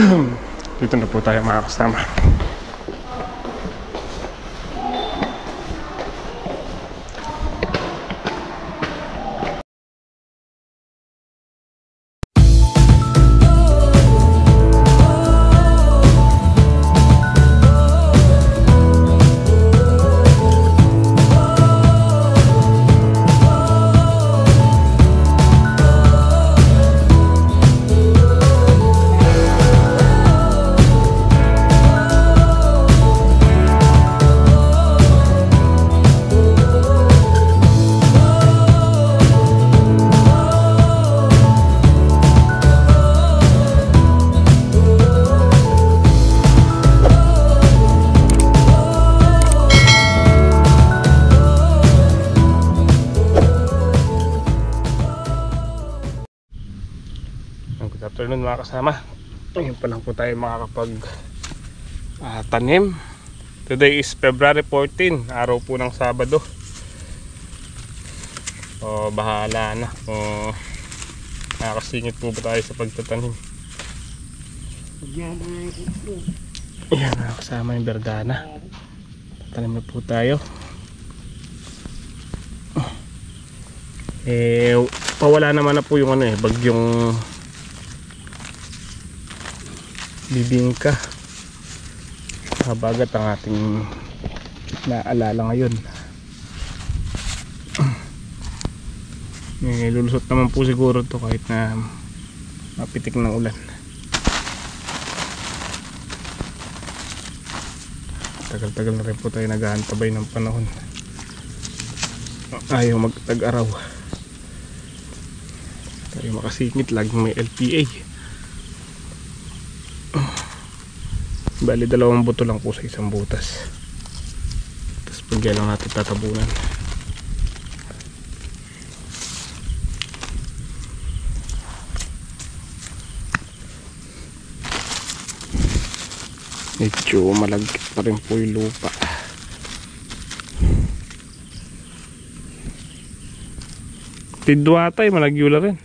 Dito na po tayo mga kasama. Good afternoon mga kasama. Ngayon pa lang po tayo makakapag tanim. Today is February 14, araw po ng Sabado. O bahala na kung nakakasingit po ba tayo sa pagtatanim. Ayan mga kasama, yung berdana. Tanim na po tayo. Pawala naman na po yung bagyong bibingka. Habagat ang ating naalala ngayon. Lulusot naman po siguro to kahit na mapitik ng ulan. Tagal-tagal na rin po tayo naghahantabay ng panahon. Ayaw magtag-araw. Tayo makasingit laging may LPA. Bali 2 buto lang po sa isang butas. Tapos pagyan lang natin tatabunan. Medyo malagkit pa rin po yung lupa. Tidwata ay malagyula rin.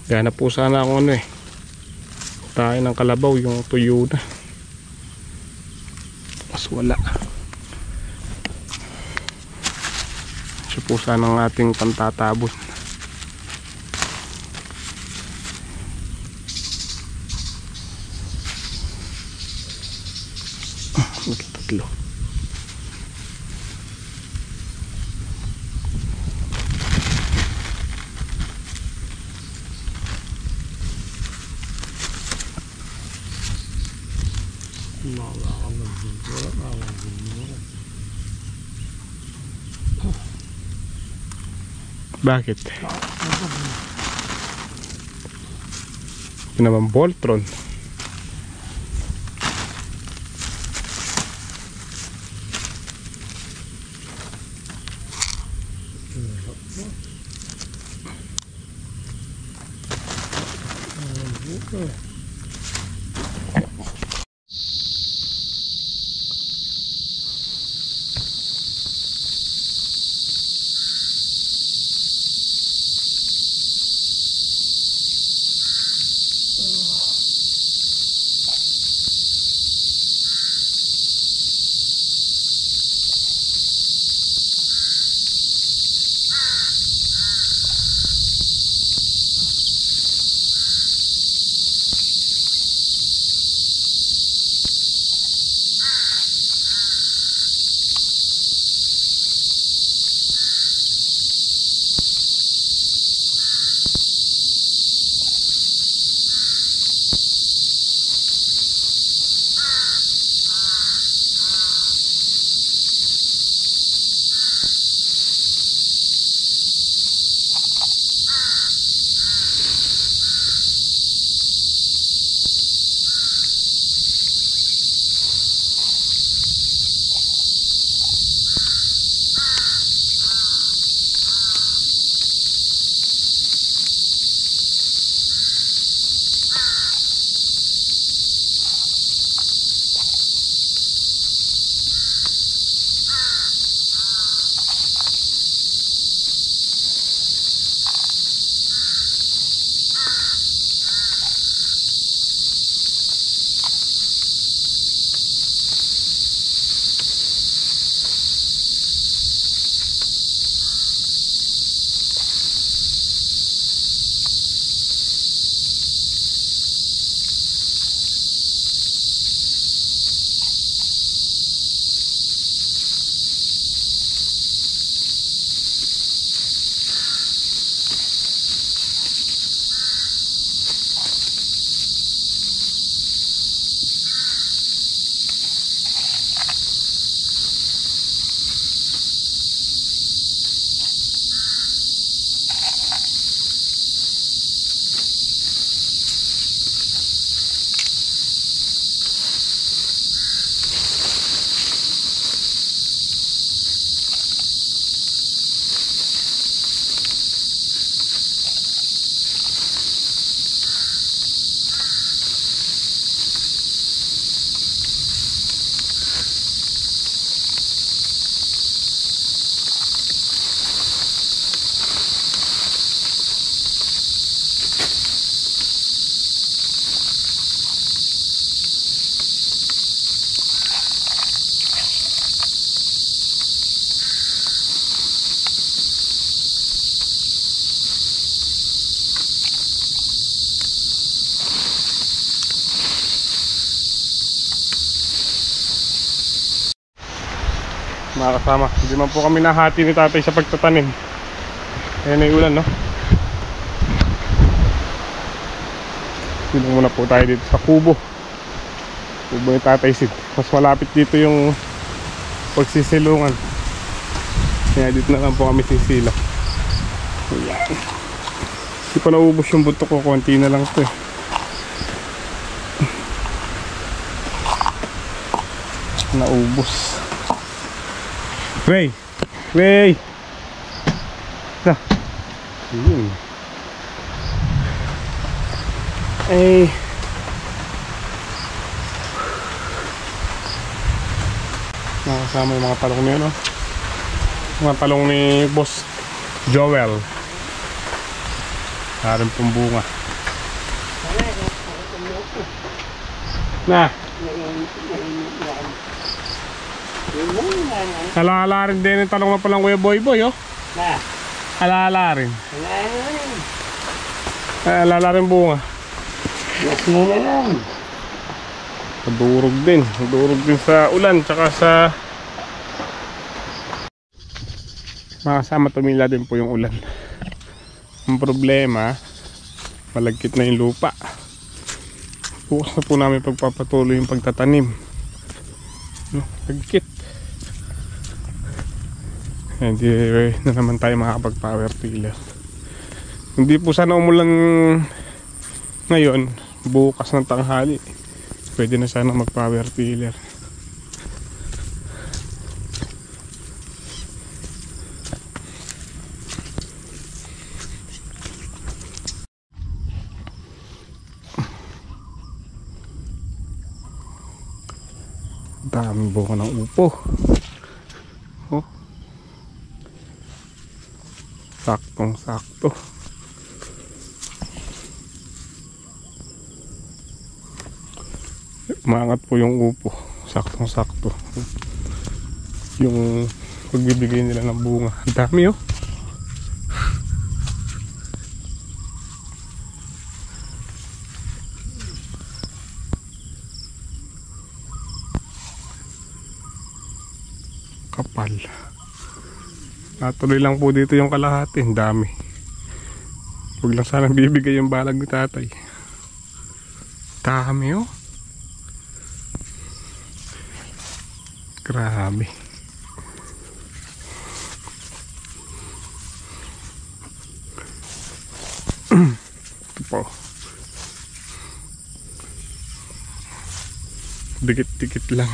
Gana po sana ako tayo ng kalabaw, yung tuyo na. Mas wala. Siya po sana ang ating pantatabon. Tatlo. Bakit? Ito naman Voltron. mga kasama. Hindi man po kami nahati ni tatay sa pagtatanim. Ayan na yung ulan, no? Silong muna po tayo dito sa kubo. Kubo ni Tatay Sid. Mas malapit dito yung pagsisilungan. Kaya dito na lang po kami sisila. Ayan. Hindi pa naubos yung buto ko. Konti na lang ito eh. Naubos. Ray! Ray! Na. Ayun. Eh. Nakasama yung mga talong niya, no? Mga talong ni Boss Joel. Harin pong bunga. Na. Alala rin din yung talong na palang Kuya Boy Boy, oh. Na. Alala rin. Alala rin bunga. Yes mo na lang. Nadurog din. Nadurog din sa ulan. Tsaka sa mga kasama, tumila din po yung ulan. Ang problema, malagkit na yung lupa. Bukas na po namin pagpapatuloy yung pagtatanim. Lagkit. Hindi na naman tayo makapag-power tiller. Hindi po sana umulan ngayon, bukas ng tanghali. Pwede na sana mag-power tiller. Daming bunga ng upo. Oh. Saktong sakto. Umangat po yung upo. Saktong sakto. Yung pagbibigay nila ng bunga. Ang dami, oh. Kapal. Natuloy lang po dito yung kalahati. Ang dami. Huwag lang sanang bibigay yung balag ni tatay. Dami, oh. Grabe. Ito po. Dikit-dikit lang.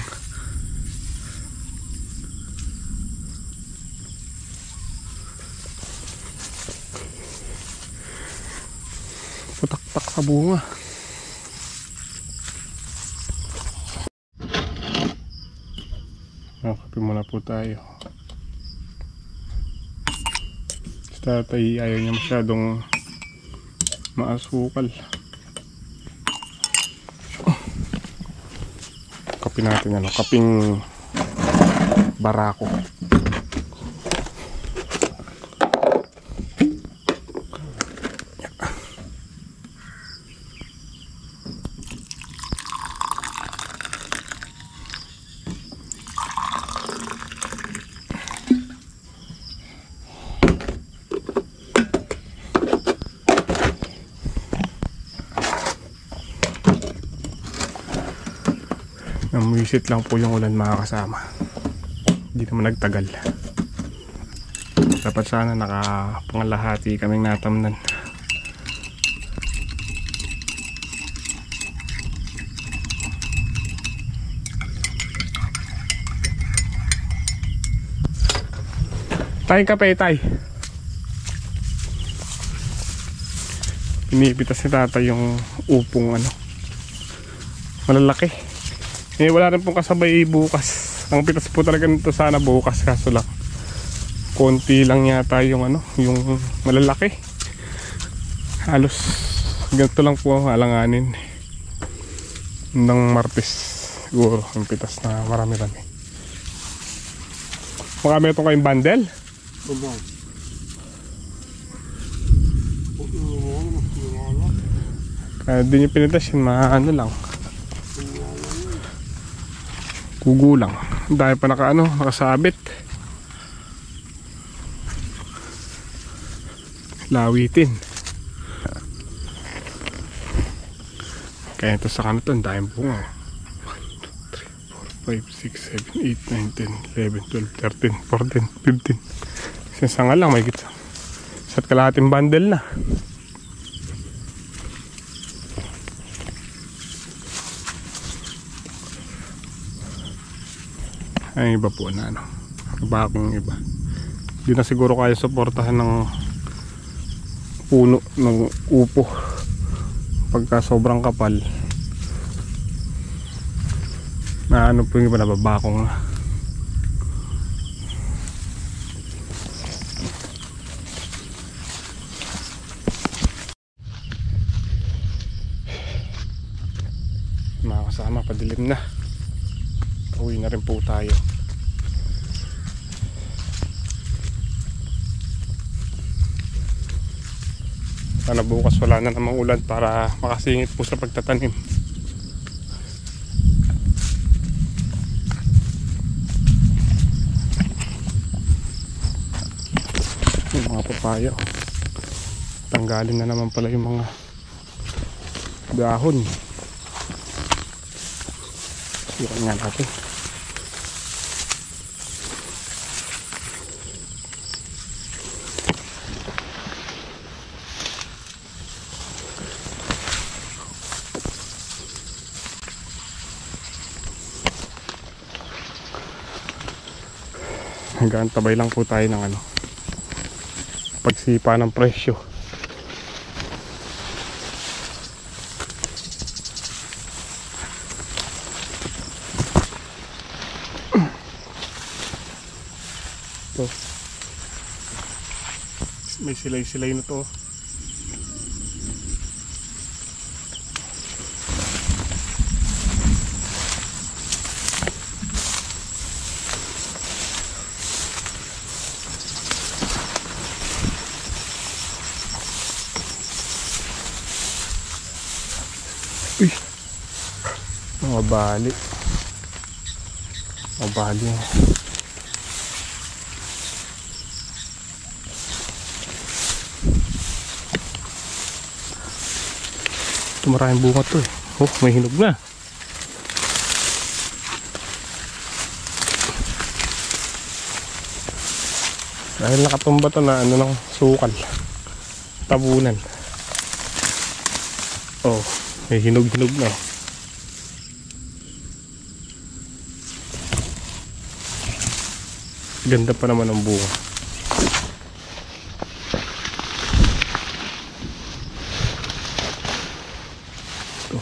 Putak-tak sa bunga. Kape muna po tayo. Si tatay ayaw niya masyadong maasukal. Kape natin, ano, kaping barako. Namuisit lang po yung ulan, mga kasama. Hindi naman nagtagal. Dapat sana nakapangalahati kaming natamnan. Tayong kape, tay. Pinipitas ni tatay yung upong, ano, malalaki. Eh, wala rin pong kasabay bukas. Ang pitas po talaga nito sana bukas, kaso lang konti lang yata yung, ano, yung malalaki. Halos ganito lang po ang alanganin ng Martes siguro ang pitas na marami-rami. Marami itong kayong bundle. Kaya di nyo pinitas yun, ano lang, kugulang. Dahil pa nakasabit. lawitin. Kaya ito sa kanto, ang daming bunga. 1, 2, 3, 4, 5, 6, 7, 8, 9, 10, 11, 12, 13, 14, 15. Isang sanga lang, may gitsa. Isa't kalahating bundle na. Ay iba po na ano. Iba akong iba. Hindi na siguro kaya suportahan ng puno ng upo pagka sobrang kapal. Na ano po yung iba, nababakong na. Mga kasama, padilim na. Uwi na rin po tayo. Sana bukas wala na namang ulan para makasingit po sa pagtatanim. Yung mga papaya, tanggalin na naman pala yung mga dahon. Siyan nga natin. Hanggang tabay lang po tayo ng ano, pagsipa ng presyo. To. May silay-silay na to. Uy, mga bali. Mga bali. Ito maraming bunga to eh. Oh, may hinog na. Dahil nakatumba to na ano ng sukal. Tabunan. Oh, may hinog-hinog na. Ganda pa naman ang bunga. Ito.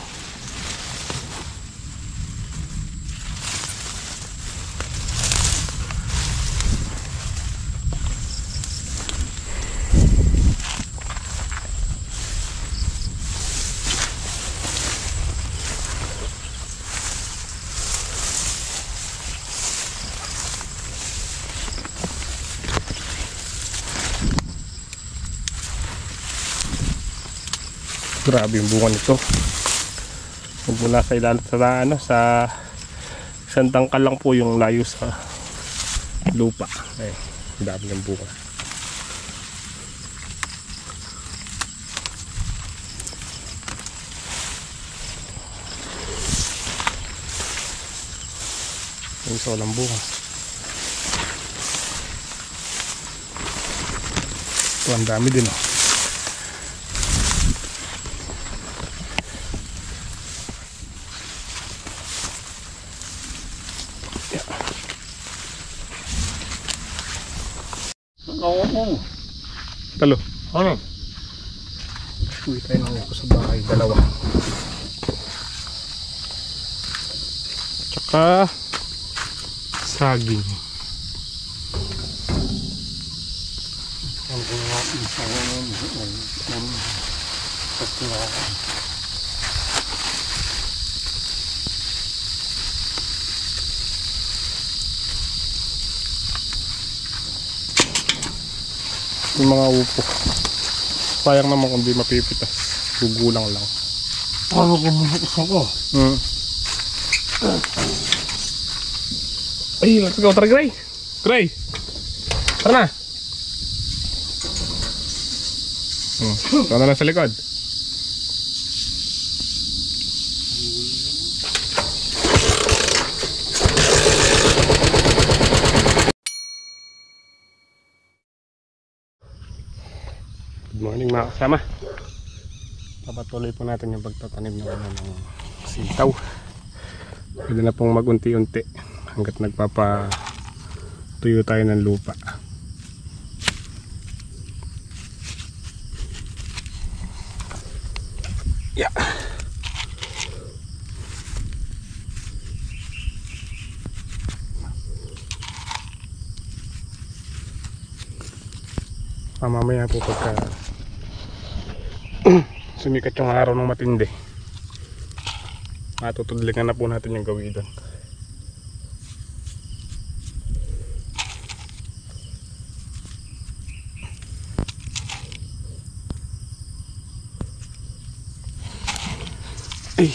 Grabe yung bunga nito. Mula sa ilalim sa ano, sa isang tangkal lang po yung layo sa lupa. Ay, dami ng bunga. Yung solang bunga. Ito ang dami din oh. Oo. Talo. Ano? Uwi tayo ng ako sa bahay. Dalawa. Tsaka saging. Ang bunga isa naman. Yung mga upo. Sayang naman kung di mapipitas. Gugulang lang. Ano ko muna isa ko? Ay, let's go. Tara, Gray. Gray. Tara na. Ito na lang sa likod. Good morning mga kasama. Papatuloy po natin yung pagtatanim ng sitaw. Pwede na pong mag-unti-unti hanggat nagpapatuyo tayo ng lupa. Yeah. Mamaya po pagka sumikat yung araw ng matindi, matutudlingan na po natin yung gawin doon. Ay.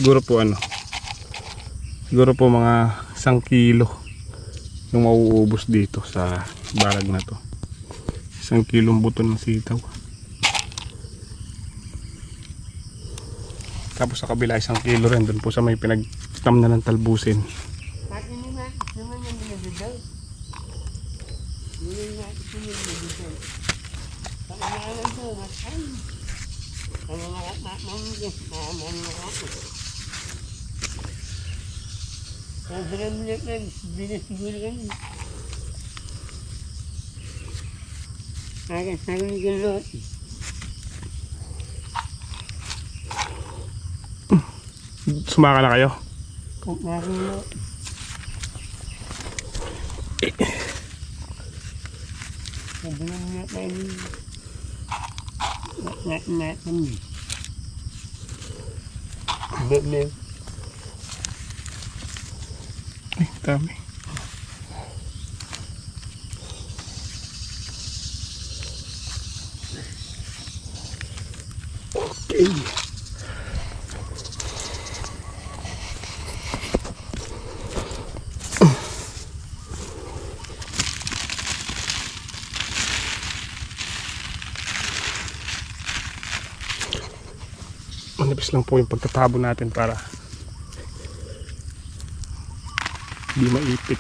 Siguro po mga 1 kilo yung mauubos dito sa barag na to. 1 kilong buto ng sitaw. Tapos sa kabila 1 kilo rin doon po sa may pinagtam na ng talbusin. Sumaka na kayo? Ay, dami. Okay. Manipis lang po yung pagtatabo natin para di maipit.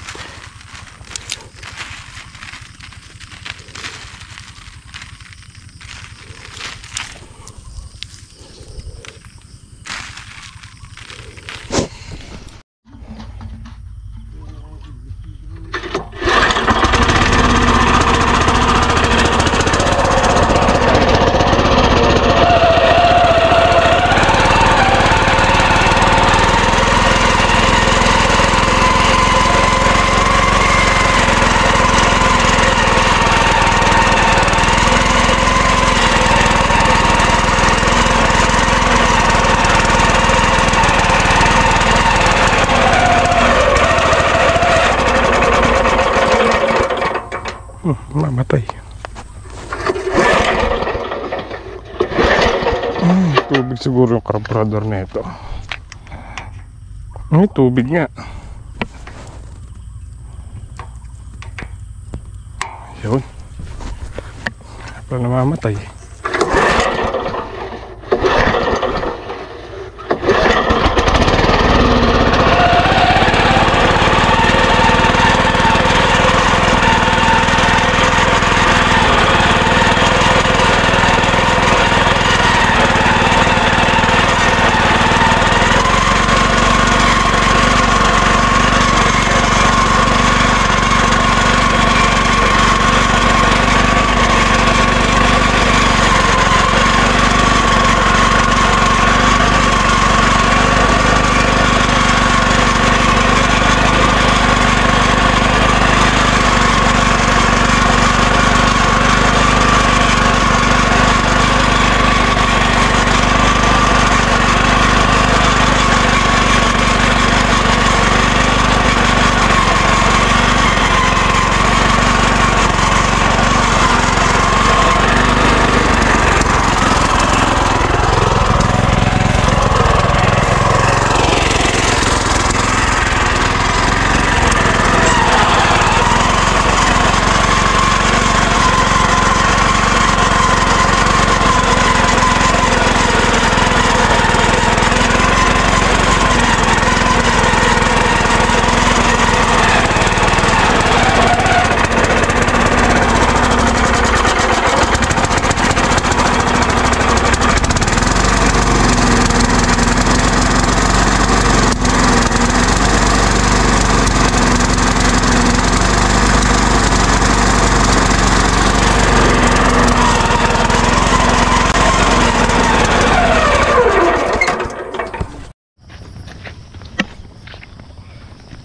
Mamatay. Tubig siguro yung carburetor na ito. Ay, tubig nga. Yun. Pala namamatay.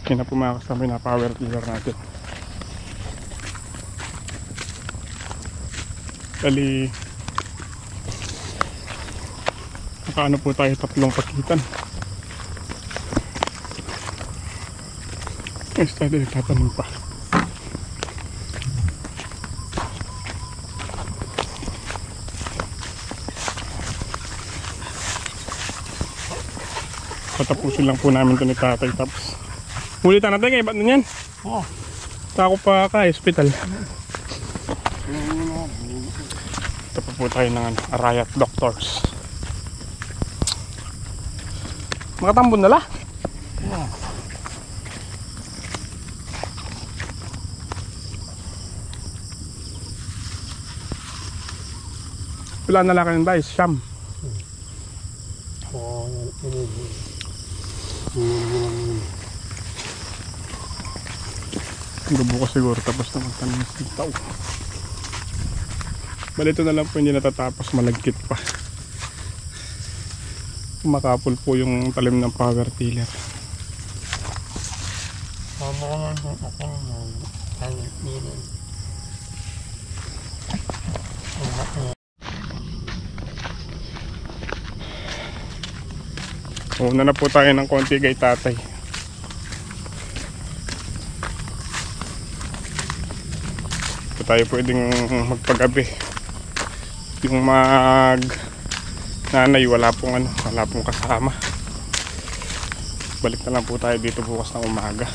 Yun na po mga kasama na power tiller natin. Bali, nakaano po tayo 3 pakitan. Yes, tayo tatanim pa. Patapusin lang po namin ito ni tatay. Tapos ulitan natin kayo, ba't nun yan? Oo. Tako pa ka, hospital. Ito pa po tayo ng Arayat Doctors. Makatambon na la? Oo. Wala na lang kayo ng dice, Siyam. Oo. Bubukas siguro tapos na magtanim ng tao. Bali ito na lang po hindi natatapos, malagkit pa. Makapul po yung talim ng power tiller. Tama ka lang kung ako ng pangitirin. Una na po tayo ng konti kay tatay. Ito tayo pwedeng magpagabi. Yung nanay wala pong kasama. Balik na lang po tayo dito bukas ng umaga.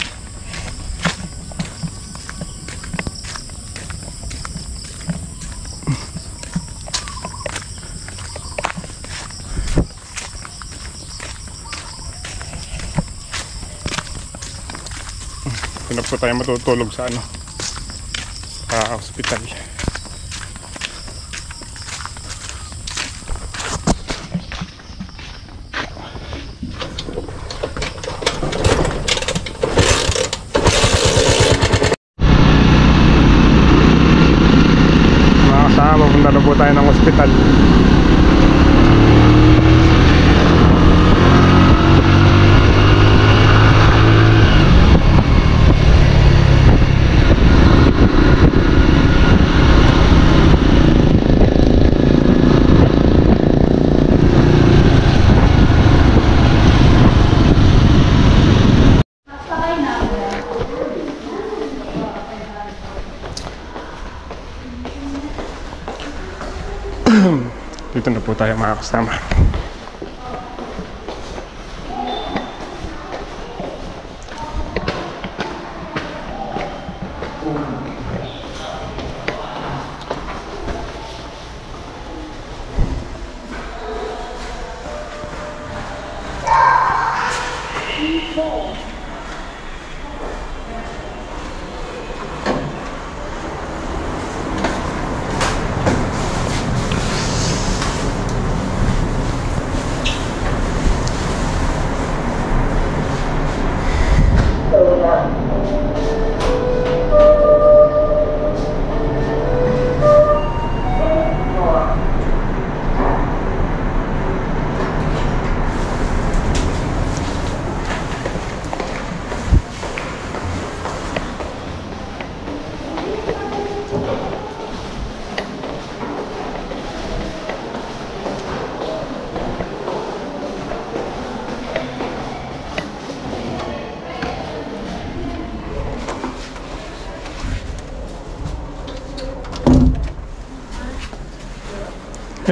Ito na po tayo matutulog sa sa hospital. Mga kasama, punta na po tayo ng hospital. Dito na po tayo mga kasama.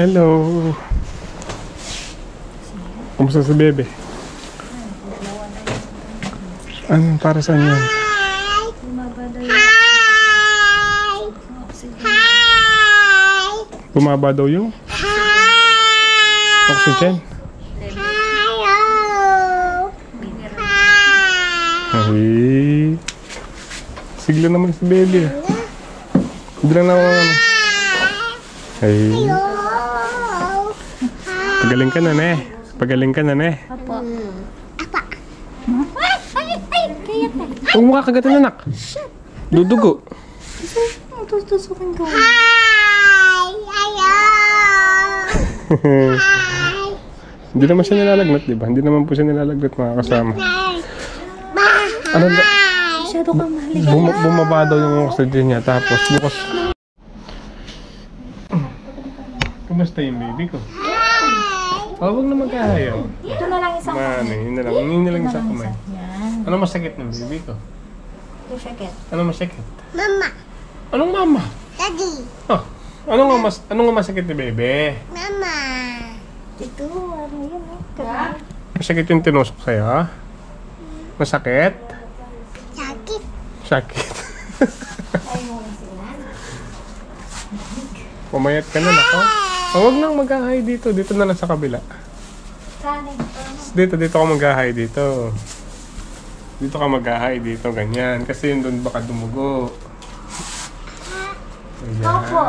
Hello. Kumusta si Bebe? Ano, para saan yan? Bumaba daw yung oxygen. Ay, sigla naman si Bebe. Biglang naman. Ay. Pagaling ka na, ne. Pagaling ka na, ne. Apa. Ay, kaya tayo. Huwag mo kakagatan, anak. Dudugo. Tutusukin ko. Hindi naman siya nilalagnat, di ba? Hindi naman po siya nilalagnat, mga kasama. Ano ba? Masyado kang mahalik. Bumaba daw yung oxygen niya. Tapos bukas. Kumusta yung baby ko? Oh, huwag na magkahayaw. Ito na lang isang Mano, yun na lang. Yun na lang isang kamay. Yan. Ano masakit ng baby ko? Ito sakit. Ano masakit? Mama, Anong mama? Daddy, Oh, ano nga masakit ni bebe? Mama. Ito, ano yun eh. Masakit yung tinusok sa'yo, ha? Masakit? Sakit. Sakit. Ay, mo sila. Pumayat ka na, nako. Oh, huwag nang mag-ahay dito. Dito na lang sa kabila. Kanin. Dito ka mag-ahay dito. Dito ka mag-ahay dito, ganyan. Kasi yun doon baka dumugo. Ayan. Opo.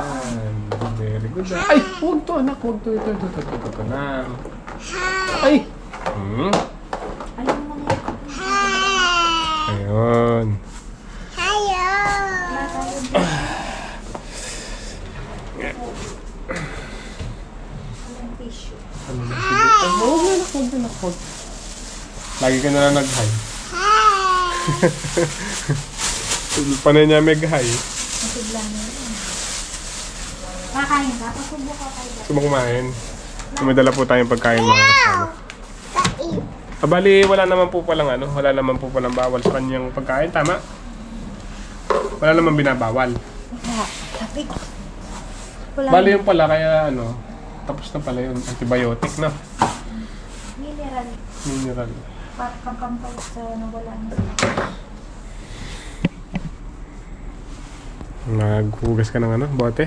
Very good. Ay, huwag to anak. Huwag to. Ito na. Ay! Ano mo nga? Ayun. Hello. Tissue. Ano na si Ay, huwag na anak. Lagi ka na lang nag-hi. Panay niya mag-hi. Masigla na yun. Kakain ka? Pasubo ka kayo. Gusto mo kumain? May dala po tayong pagkain mga kasama. Kain. Bali, wala naman po palang bawal sa kanyang pagkain, tama? Wala naman binabawal. Kapit. Wala. Bali yung pala, kaya tapos na pala yun, antibiotic na. Mineral. Mineral. Pagkampay sa nawala na. Naghugas ka ng bote?